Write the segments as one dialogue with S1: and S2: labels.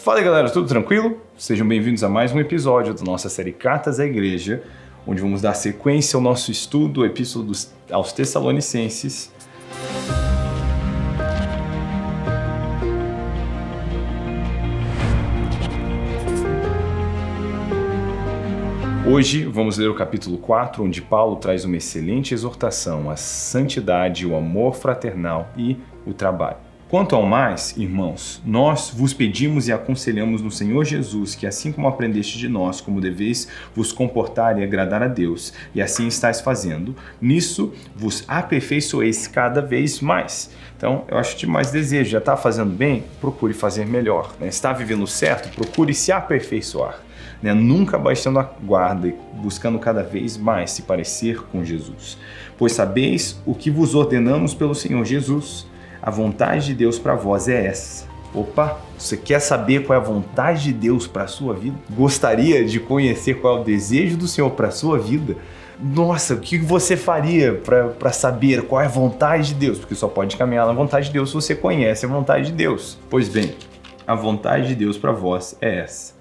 S1: Fala aí, galera, tudo tranquilo? Sejam bem-vindos a mais um episódio da nossa série Cartas à Igreja, onde vamos dar sequência ao nosso estudo do Epístola aos Tessalonicenses. Hoje vamos ler o capítulo 4, onde Paulo traz uma excelente exortação à santidade, o amor fraternal e o trabalho. Quanto ao mais, irmãos, nós vos pedimos e aconselhamos no Senhor Jesus que, assim como aprendeste de nós, como deveis vos comportar e agradar a Deus, e assim estáis fazendo, nisso vos aperfeiçoeis cada vez mais. Então, eu acho que mais desejo, já está fazendo bem? Procure fazer melhor. Está vivendo certo? Procure se aperfeiçoar. Nunca baixando a guarda e buscando cada vez mais se parecer com Jesus. Pois sabeis o que vos ordenamos pelo Senhor Jesus. A vontade de Deus para vós é essa. Opa, você quer saber qual é a vontade de Deus para a sua vida? Gostaria de conhecer qual é o desejo do Senhor para a sua vida? Nossa, o que você faria para saber qual é a vontade de Deus? Porque só pode caminhar na vontade de Deus se você conhece a vontade de Deus. Pois bem, a vontade de Deus para vós é essa.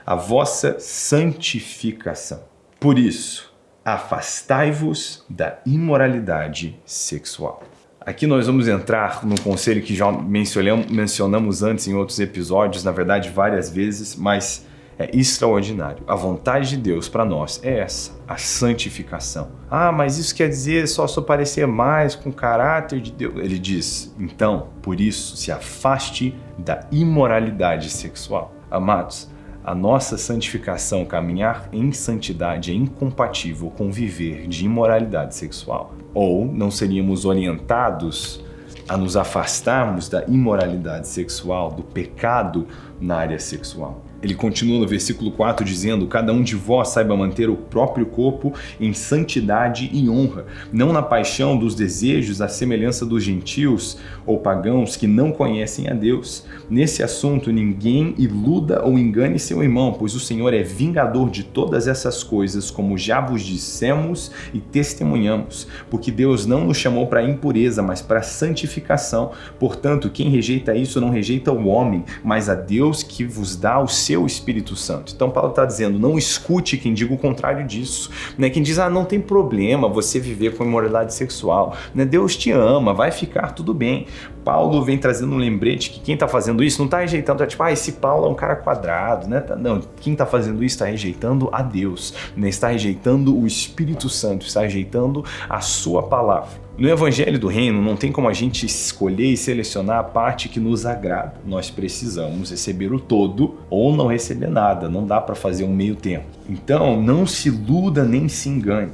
S1: A vossa santificação. Por isso, afastai-vos da imoralidade sexual. Aqui nós vamos entrar num conselho que já mencionamos antes em outros episódios, na verdade várias vezes, mas é extraordinário. A vontade de Deus para nós é essa, a santificação. Ah, mas isso quer dizer só parecer mais com o caráter de Deus. Ele diz, então, por isso, se afaste da imoralidade sexual. Amados, a nossa santificação, caminhar em santidade é incompatível com viver de imoralidade sexual. Ou não seríamos orientados a nos afastarmos da imoralidade sexual, do pecado na área sexual. Ele continua no versículo 4 dizendo, cada um de vós saiba manter o próprio corpo em santidade e honra, não na paixão dos desejos, à semelhança dos gentios ou pagãos que não conhecem a Deus. Nesse assunto, ninguém iluda ou engane seu irmão, pois o Senhor é vingador de todas essas coisas, como já vos dissemos e testemunhamos, porque Deus não nos chamou para a impureza, mas para a santificação. Portanto, quem rejeita isso não rejeita o homem, mas a Deus que vos dá o seu Espírito Santo. Então Paulo está dizendo, não escute quem diga o contrário disso. Quem diz, não tem problema você viver com imoralidade sexual. Deus te ama, vai ficar tudo bem. Paulo vem trazendo um lembrete que quem está fazendo isso não está rejeitando, esse Paulo é um cara quadrado, Não, quem está fazendo isso está rejeitando a Deus, está rejeitando o Espírito Santo, está rejeitando a sua palavra. No Evangelho do Reino não tem como a gente escolher e selecionar a parte que nos agrada. Nós precisamos receber o todo ou não receber nada, não dá para fazer um meio termo. Então não se iluda nem se engane.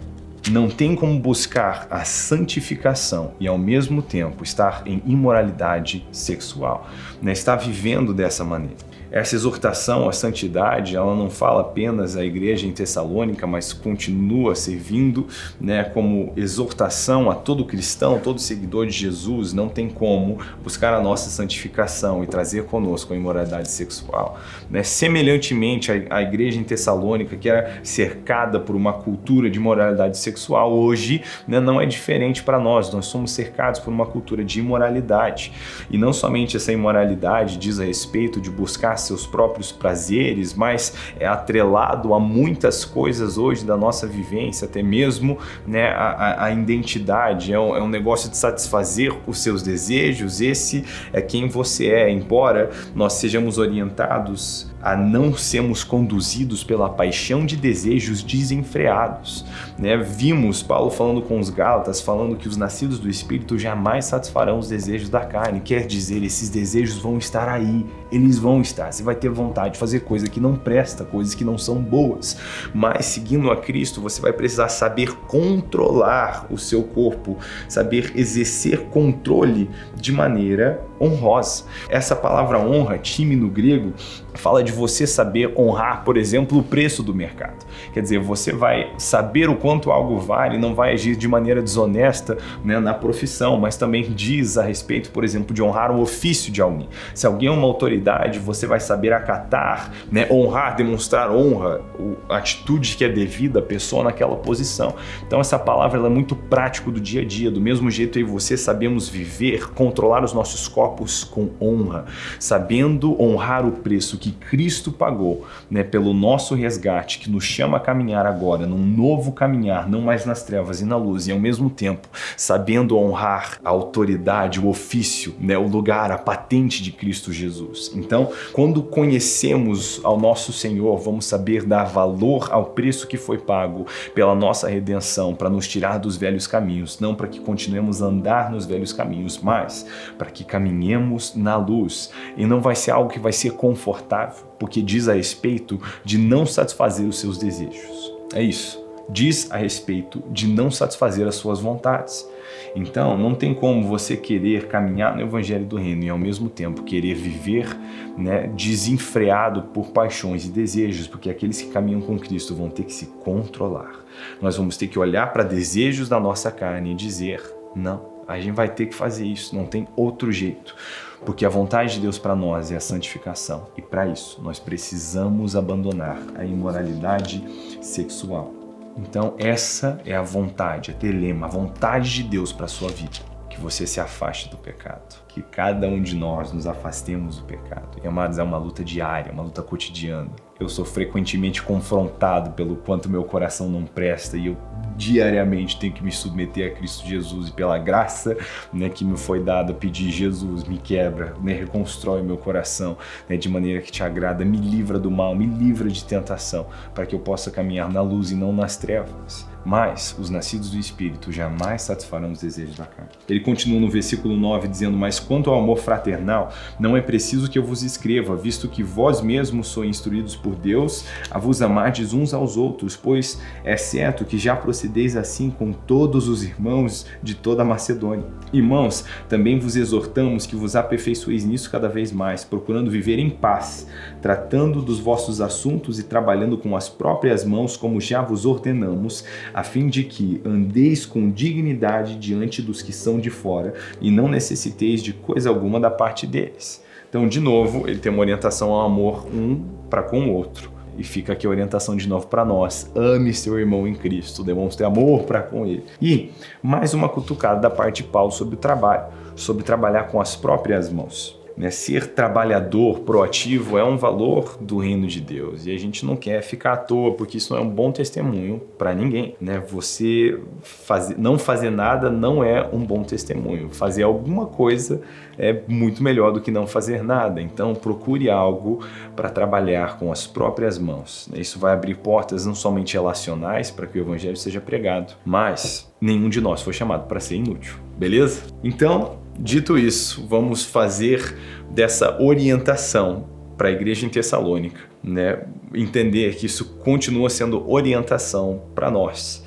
S1: Não tem como buscar a santificação e ao mesmo tempo estar em imoralidade sexual, estar vivendo dessa maneira. Essa exortação à santidade, ela não fala apenas à igreja em Tessalônica, mas continua servindo como exortação a todo cristão, todo seguidor de Jesus. Não tem como buscar a nossa santificação e trazer conosco a imoralidade sexual. Semelhantemente, a igreja em Tessalônica, que era cercada por uma cultura de imoralidade sexual, hoje não é diferente para nós. Nós somos cercados por uma cultura de imoralidade. E não somente essa imoralidade diz a respeito de buscar seus próprios prazeres, mas é atrelado a muitas coisas hoje da nossa vivência, até mesmo a identidade, é um negócio de satisfazer os seus desejos. Esse é quem você é, embora nós sejamos orientados a não sermos conduzidos pela paixão de desejos desenfreados. Vimos Paulo falando com os Gálatas, falando que os nascidos do Espírito jamais satisfarão os desejos da carne. Quer dizer, esses desejos vão estar aí, eles vão estar. Você vai ter vontade de fazer coisa que não presta, coisas que não são boas. Mas seguindo a Cristo, você vai precisar saber controlar o seu corpo, saber exercer controle de maneira honrosa. Essa palavra honra, time no grego, fala de você saber honrar, por exemplo, o preço do mercado. Quer dizer, você vai saber o quanto algo vale, não vai agir de maneira desonesta na profissão, mas também diz a respeito, por exemplo, de honrar o ofício de alguém. Se alguém é uma autoridade, você vai vai saber acatar, né? Honrar, demonstrar honra, a atitude que é devida à pessoa naquela posição. Então essa palavra ela é muito prático do dia a dia, do mesmo jeito eu e você sabemos viver, controlar os nossos corpos com honra, sabendo honrar o preço que Cristo pagou, né, pelo nosso resgate, que nos chama a caminhar agora num novo caminhar, não mais nas trevas e na luz, e ao mesmo tempo sabendo honrar a autoridade, o ofício, né, o lugar, a patente de Cristo Jesus. Então, quando conhecemos ao nosso Senhor, vamos saber dar valor ao preço que foi pago pela nossa redenção, para nos tirar dos velhos caminhos, não para que continuemos a andar nos velhos caminhos, mas para que caminhemos na luz. E não vai ser algo que vai ser confortável, porque diz a respeito de não satisfazer os seus desejos. É isso. Diz a respeito de não satisfazer as suas vontades. Então, não tem como você querer caminhar no Evangelho do Reino e ao mesmo tempo querer viver, né, desenfreado por paixões e desejos, porque aqueles que caminham com Cristo vão ter que se controlar. Nós vamos ter que olhar para desejos da nossa carne e dizer, não, a gente vai ter que fazer isso, não tem outro jeito. Porque a vontade de Deus para nós é a santificação. E para isso, nós precisamos abandonar a imoralidade sexual. Então essa é a vontade, a telema, a vontade de Deus para a sua vida. Que você se afaste do pecado. Que cada um de nós nos afastemos do pecado. E, amados, é uma luta diária, uma luta cotidiana. Eu sou frequentemente confrontado pelo quanto meu coração não presta e eu diariamente tenho que me submeter a Cristo Jesus e pela graça, né, que me foi dada, pedir Jesus, me quebra, né, reconstrói meu coração, né, de maneira que te agrada, me livra do mal, me livra de tentação, para que eu possa caminhar na luz e não nas trevas. Mas os nascidos do Espírito jamais satisfarão os desejos da carne. Ele continua no versículo 9 dizendo, mas quanto ao amor fraternal, não é preciso que eu vos escreva, visto que vós mesmos sois instruídos por Deus a vos amardes uns aos outros, pois é certo que já procedeis assim com todos os irmãos de toda a Macedônia. Irmãos, também vos exortamos que vos aperfeiçoeis nisso cada vez mais, procurando viver em paz, tratando dos vossos assuntos e trabalhando com as próprias mãos, como já vos ordenamos, a fim de que andeis com dignidade diante dos que são de fora e não necessiteis de coisa alguma da parte deles. Então, de novo, ele tem uma orientação ao amor um para com o outro. E fica aqui a orientação de novo para nós. Ame seu irmão em Cristo, demonstre amor para com ele. E mais uma cutucada da parte de Paulo sobre o trabalho, sobre trabalhar com as próprias mãos. Ser trabalhador, proativo é um valor do reino de Deus e a gente não quer ficar à toa, porque isso não é um bom testemunho para ninguém. Você não fazer nada não é um bom testemunho. Fazer alguma coisa é muito melhor do que não fazer nada. Então procure algo para trabalhar com as próprias mãos. Isso vai abrir portas não somente relacionais para que o evangelho seja pregado, mas nenhum de nós foi chamado para ser inútil. Beleza? Então, dito isso, vamos fazer dessa orientação para a igreja em Tessalônica, entender que isso continua sendo orientação para nós,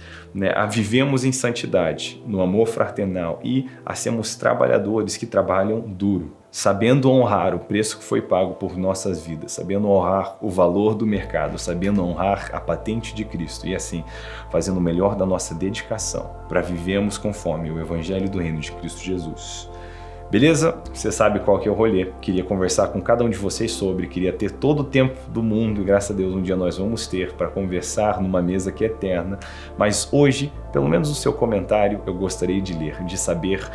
S1: a vivemos em santidade, no amor fraternal e a sermos trabalhadores que trabalham duro, sabendo honrar o preço que foi pago por nossas vidas, sabendo honrar o valor do mercado, sabendo honrar a patente de Cristo e assim fazendo o melhor da nossa dedicação para vivermos conforme o Evangelho do Reino de Cristo Jesus. Beleza? Você sabe qual que é o rolê. Queria conversar com cada um de vocês sobre, queria ter todo o tempo do mundo e graças a Deus um dia nós vamos ter para conversar numa mesa que é eterna, mas hoje, pelo menos o seu comentário, eu gostaria de ler, de saber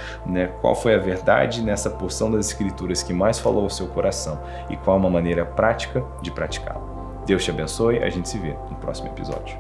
S1: qual foi a verdade nessa porção das Escrituras que mais falou ao seu coração e qual uma maneira prática de praticá-la. Deus te abençoe, a gente se vê no próximo episódio.